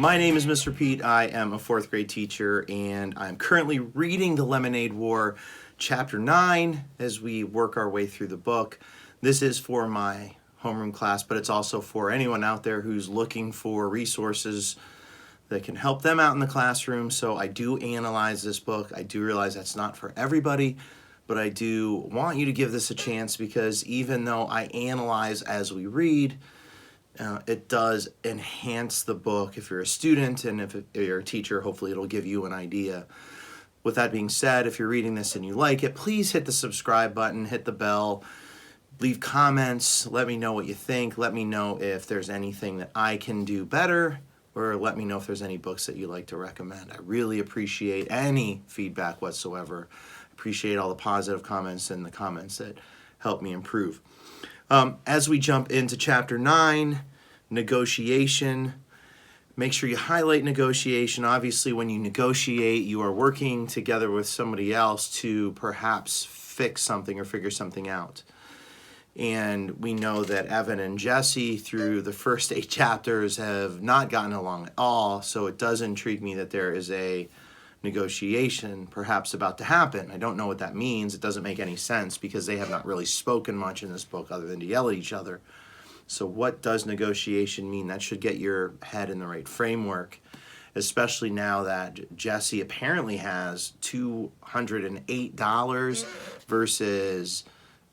My name is Mr. Pete. I am a fourth grade teacher, and I'm currently reading The Lemonade War, Chapter 9, as we work our way through the book. This is for my homeroom class, but it's also for anyone out there who's looking for resources that can help them out in the classroom. So I do analyze this book. I do realize that's not for everybody, but I do want you to give this a chance, because even though I analyze as we read, it does enhance the book if you're a student, and if you're a teacher, hopefully it'll give you an idea. With that being said, if you're reading this and you like it, please hit the subscribe button, hit the bell, leave comments, let me know what you think, let me know if there's anything that I can do better, or let me know if there's any books that you'd like to recommend. I really appreciate any feedback whatsoever. Appreciate all the positive comments and the comments that help me improve. As we jump into Chapter 9, negotiation, make sure you highlight negotiation. Obviously, when you negotiate, you are working together with somebody else to perhaps fix something or figure something out. And we know that Evan and Jesse, through the first 8 chapters, have not gotten along at all, so it does intrigue me that there is a negotiation perhaps about to happen. I don't know what that means. It doesn't make any sense, because they have not really spoken much in this book other than to yell at each other. So what does negotiation mean? That should get your head in the right framework, especially now that Jesse apparently has $208 versus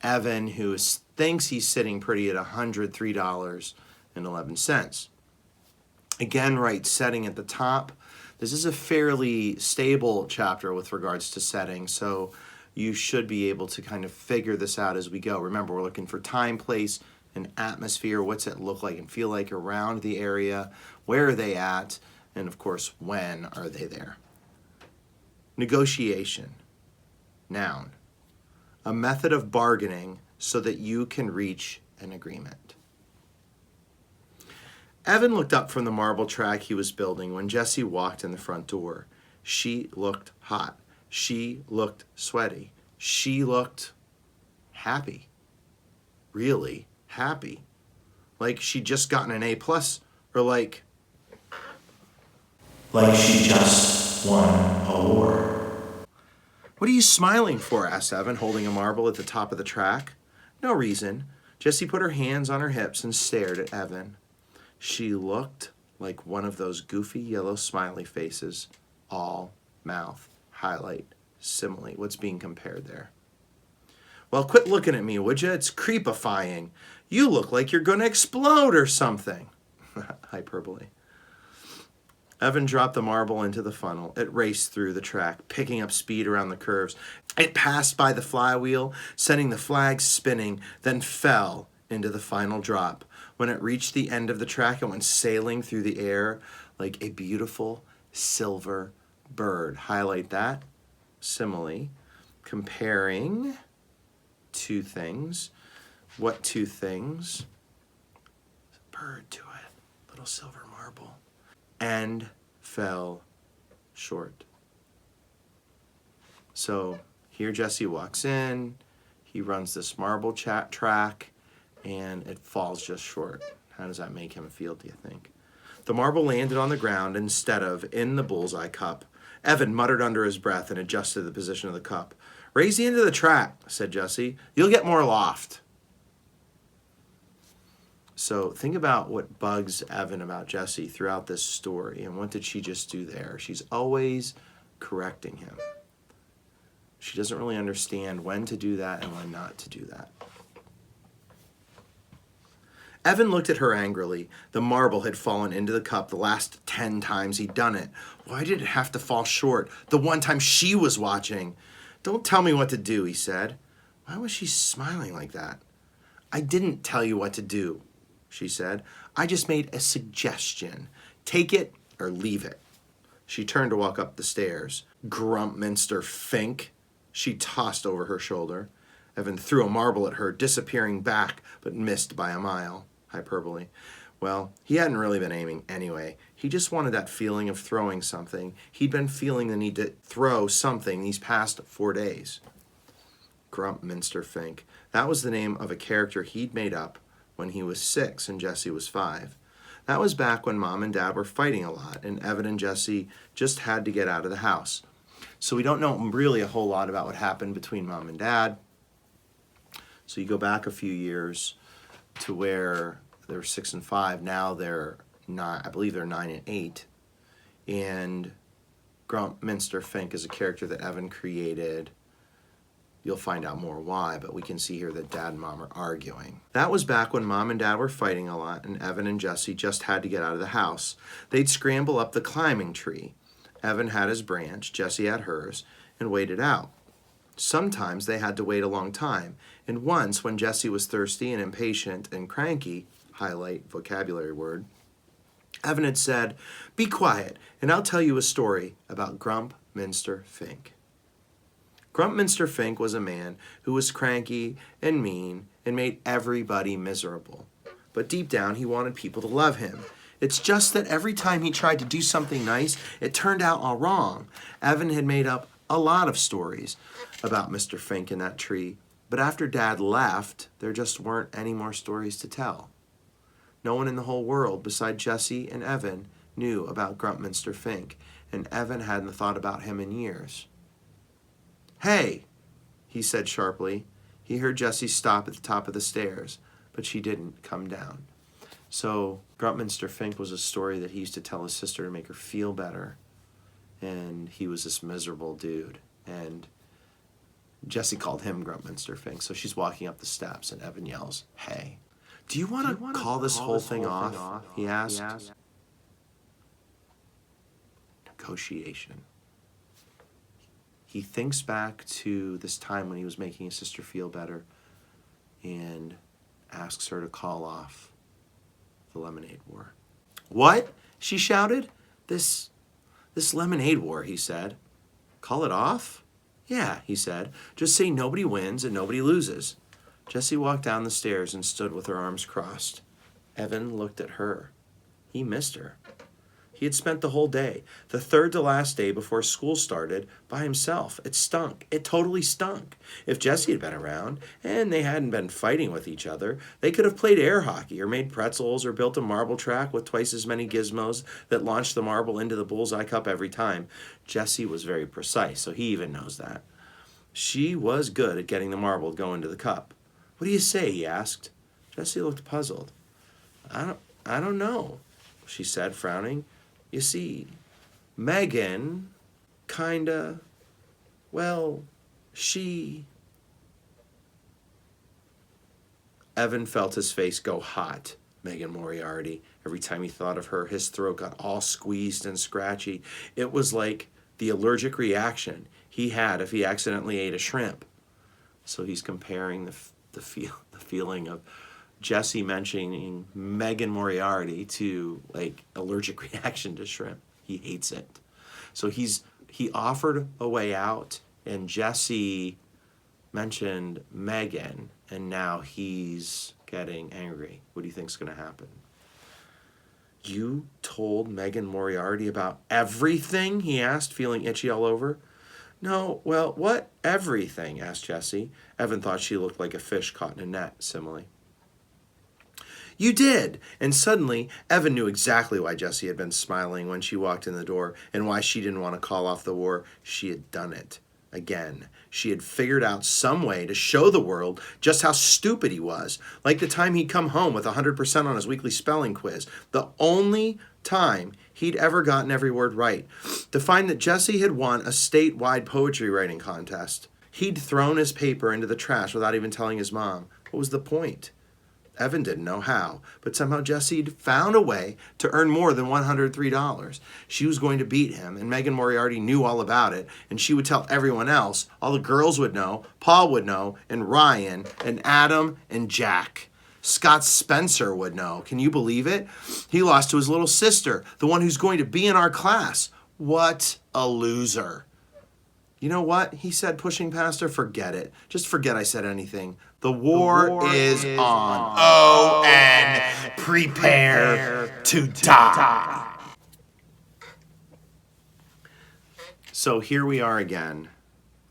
Evan, who thinks he's sitting pretty at $103.11. Again, right setting at the top. This is a fairly stable chapter with regards to setting, so you should be able to kind of figure this out as we go. Remember, we're looking for time, place, and atmosphere. What's it look like and feel like around the area? Where are they at? And of course, when are they there? Negotiation. Noun. A method of bargaining so that you can reach an agreement. Evan looked up from the marble track he was building when Jesse walked in the front door. She looked hot. She looked sweaty. She looked happy. Really happy. Like she'd just gotten an A+, or like she just won a war. What are you smiling for? Asked Evan, holding a marble at the top of the track. No reason. Jessie put her hands on her hips and stared at Evan. She looked like one of those goofy yellow smiley faces, all mouth, highlight, simile. What's being compared there? Well, quit looking at me, would you? It's creepifying. You look like you're going to explode or something. Hyperbole. Evan dropped the marble into the funnel. It raced through the track, picking up speed around the curves. It passed by the flywheel, sending the flag spinning, then fell into the final drop. When it reached the end of the track, it went sailing through the air like a beautiful silver bird. Highlight that. Simile. Comparing two things. What two things? Bird to it. Little silver marble. And fell short. So here Jesse walks in. He runs this marble track, and it falls just short. How does that make him feel, do you think? The marble landed on the ground instead of in the bullseye cup. Evan muttered under his breath and adjusted the position of the cup. Raise the end of the track, said Jesse. You'll get more loft. So think about what bugs Evan about Jesse throughout this story, and what did she just do there? She's always correcting him. She doesn't really understand when to do that and when not to do that. Evan looked at her angrily. The marble had fallen into the cup the last 10 times he'd done it. Why did it have to fall short the one time she was watching? Don't tell me what to do, he said. Why was she smiling like that? I didn't tell you what to do, she said. I just made a suggestion. Take it or leave it. She turned to walk up the stairs. Grumpminster Fink, she tossed over her shoulder. Evan threw a marble at her, disappearing back, but missed by a mile. Hyperbole. Well, he hadn't really been aiming anyway. He just wanted that feeling of throwing something. He'd been feeling the need to throw something these past 4 days. Grumpminster Fink. That was the name of a character he'd made up when he was 6 and Jesse was 5. That was back when Mom and Dad were fighting a lot, and Evan and Jesse just had to get out of the house. So we don't know really a whole lot about what happened between Mom and Dad. So you go back a few years to where they were 6 and 5. Now they're 9, I believe they're 9 and 8. And Grumpminster Fink is a character that Evan created. You'll find out more why, but we can see here that Dad and Mom are arguing. That was back when Mom and Dad were fighting a lot, and Evan and Jesse just had to get out of the house. They'd scramble up the climbing tree. Evan had his branch, Jesse had hers, and waited out. Sometimes they had to wait a long time, and once when Jesse was thirsty and impatient and cranky, highlight vocabulary word, Evan had said, "Be quiet, and I'll tell you a story about Grumpminster Fink." Grumpminster Fink was a man who was cranky and mean and made everybody miserable. But deep down, he wanted people to love him. It's just that every time he tried to do something nice, it turned out all wrong. Evan had made up a lot of stories about Mr. Fink in that tree, but after Dad left, there just weren't any more stories to tell. No one in the whole world beside Jesse and Evan knew about Grumpminster Fink, and Evan hadn't thought about him in years. "Hey," he said sharply. He heard Jesse stop at the top of the stairs, but she didn't come down. So Grumpminster Fink was a story that he used to tell his sister to make her feel better. And he was this miserable dude. And Jesse called him Grumpminster Fink. So she's walking up the steps and Evan yells, "Hey, do you want to call this whole thing off?" he asked. Negotiation. He thinks back to this time when he was making his sister feel better and asks her to call off the lemonade war. "What?" she shouted. This lemonade war," he said. "Call it off?" "Yeah," he said. "Just say nobody wins and nobody loses." Jessie walked down the stairs and stood with her arms crossed. Evan looked at her. He missed her. He had spent the whole day, the third to last day before school started, by himself. It stunk. It totally stunk. If Jesse had been around, and they hadn't been fighting with each other, they could have played air hockey or made pretzels or built a marble track with twice as many gizmos that launched the marble into the bullseye cup every time. Jesse was very precise, so he even knows that. She was good at getting the marble to go into the cup. "What do you say?" he asked. Jesse looked puzzled. I don't know," she said, frowning. "You see, Megan, kinda, well, she..." Evan felt his face go hot. Megan Moriarty. Every time he thought of her, his throat got all squeezed and scratchy. It was like the allergic reaction he had if he accidentally ate a shrimp. So he's comparing the feeling of Jesse mentioning Megan Moriarty to like allergic reaction to shrimp. He hates it. So he offered a way out, and Jesse mentioned Megan, and now he's getting angry. What do you think's going to happen? "You told Megan Moriarty about everything?" he asked, feeling itchy all over. "No, well, what everything?" asked Jesse. Evan thought she looked like a fish caught in a net, simile. "You did!" And suddenly, Evan knew exactly why Jesse had been smiling when she walked in the door and why she didn't want to call off the war. She had done it. Again, she had figured out some way to show the world just how stupid he was, like the time he'd come home with 100% on his weekly spelling quiz, the only time he'd ever gotten every word right, to find that Jesse had won a statewide poetry writing contest. He'd thrown his paper into the trash without even telling his mom. What was the point? Evan didn't know how, but somehow Jesse'd found a way to earn more than $103. She was going to beat him, and Megan Moriarty knew all about it, and she would tell everyone else. All the girls would know, Paul would know, and Ryan, and Adam, and Jack. Scott Spencer would know. Can you believe it? He lost to his little sister, the one who's going to be in our class. What a loser. "You know what?" he said, pushing past her. "Forget it. Just forget I said anything. The war is on. O-N. Prepare to die." So here we are again.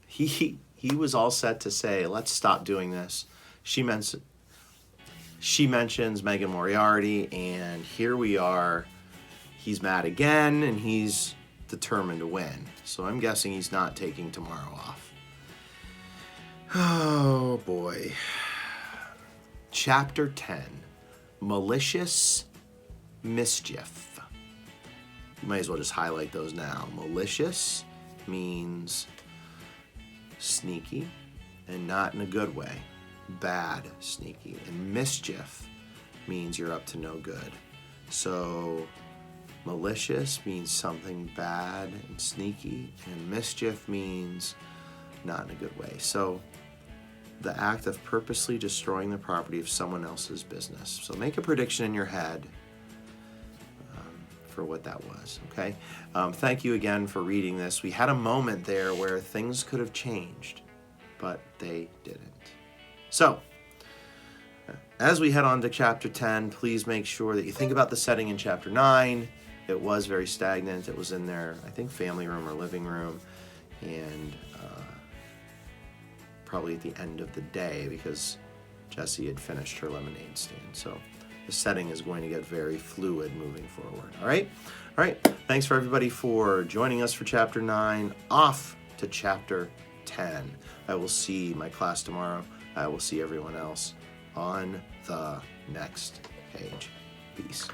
He was all set to say, "Let's stop doing this." She mentioned, she mentions Megan Moriarty, and here we are. He's mad again, and he's determined to win. So I'm guessing he's not taking tomorrow off. Oh boy. Chapter 10, Malicious Mischief. You might as well just highlight those now. Malicious means sneaky, and not in a good way. Bad, sneaky. And mischief means you're up to no good. So malicious means something bad and sneaky, and mischief means not in a good way. So the act of purposely destroying the property of someone else's business. So make a prediction in your head for what that was, okay? Thank you again for reading this. We had a moment there where things could have changed, but they didn't. So, as we head on to chapter 10, please make sure that you think about the setting in chapter 9. It was very stagnant. It was in their, I think, family room or living room, and probably at the end of the day because Jessie had finished her lemonade stand. So the setting is going to get very fluid moving forward. All right? All right. Thanks for everybody for joining us for chapter 9. Off to chapter 10. I will see my class tomorrow. I will see everyone else on the next page. Peace.